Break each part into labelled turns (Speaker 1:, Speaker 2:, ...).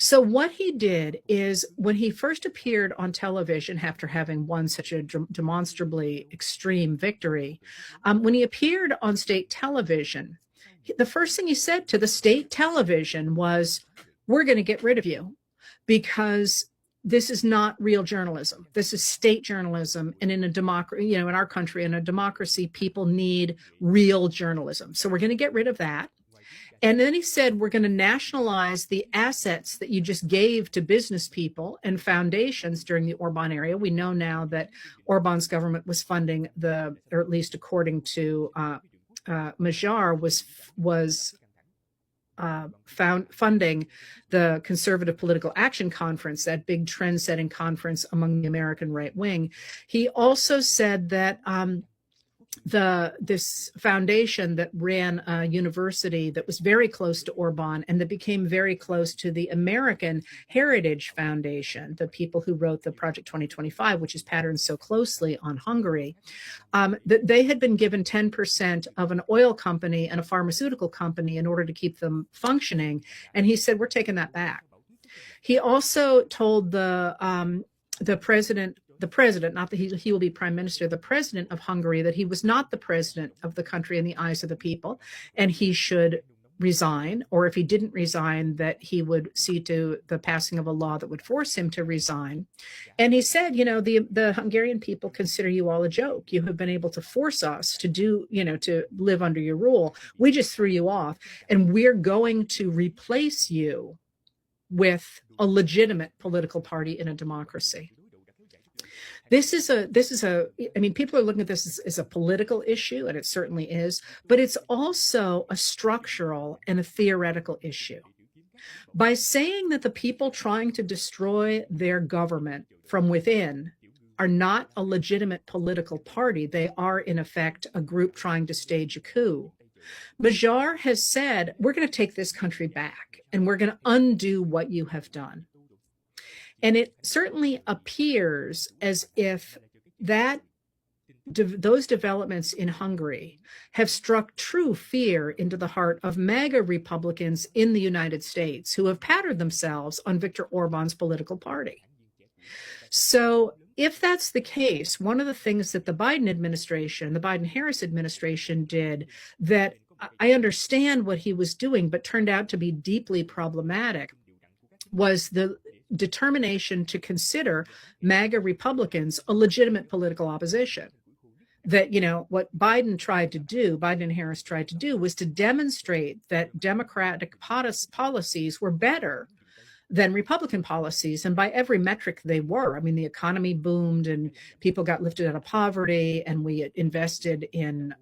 Speaker 1: So what he did is when he first appeared on television after having won such a demonstrably extreme victory, when he appeared on state television, the first thing he said to the state television was, "We're going to get rid of you because this is not real journalism. This is state journalism. And in a democracy, in our country, in a democracy, people need real journalism. So we're going to get rid of that." And then he said, "We're going to nationalize the assets that you just gave to business people and foundations during the Orban era." We know now that Orban's government was funding or at least according to Magyar, was funding the Conservative Political Action Conference, that big trend-setting conference among the American right wing. He also said that this foundation that ran a university that was very close to Orban and that became very close to the American Heritage Foundation, the people who wrote the Project 2025, which is patterned so closely on Hungary, that they had been given 10% of an oil company and a pharmaceutical company in order to keep them functioning. And he said, "We're taking that back." He also told the president, not that he will be prime minister, the president of Hungary, that he was not the president of the country in the eyes of the people, and he should resign, or if he didn't resign, that he would see to the passing of a law that would force him to resign. And he said, the Hungarian people consider you all a joke. You have been able to force us to to live under your rule. We just threw you off, and we're going to replace you with a legitimate political party in a democracy. People are looking at this as a political issue, and it certainly is, but it's also a structural and a theoretical issue. By saying that the people trying to destroy their government from within are not a legitimate political party, they are in effect a group trying to stage a coup. Magyar has said, "We're going to take this country back and we're going to undo what you have done." And it certainly appears as if those developments in Hungary have struck true fear into the heart of MAGA Republicans in the United States who have patterned themselves on Viktor Orban's political party. So if that's the case, one of the things that the Biden-Harris administration did that I understand what he was doing, but turned out to be deeply problematic, was the determination to consider MAGA Republicans a legitimate political opposition. That, what Biden and Harris tried to do was to demonstrate that Democratic policies were better than Republican policies. And by every metric they were. I mean, the economy boomed and people got lifted out of poverty, and we invested in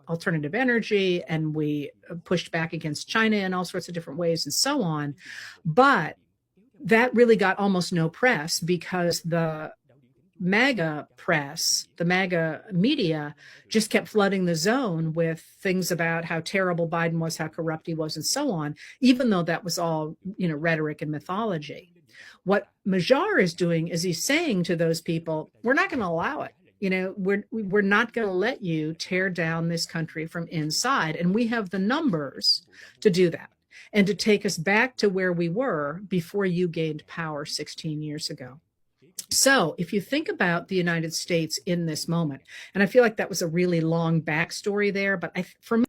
Speaker 1: alternative energy, and we pushed back against China in all sorts of different ways and so on. But that really got almost no press because the MAGA press, the MAGA media, just kept flooding the zone with things about how terrible Biden was, how corrupt he was, and so on, even though that was all, rhetoric and mythology. What Magyar is doing is he's saying to those people, "We're not going to allow it. We're not going to let you tear down this country from inside. And we have the numbers to do that and to take us back to where we were before you gained power 16 years ago." So if you think about the United States in this moment, and I feel like that was a really long backstory there, but for me,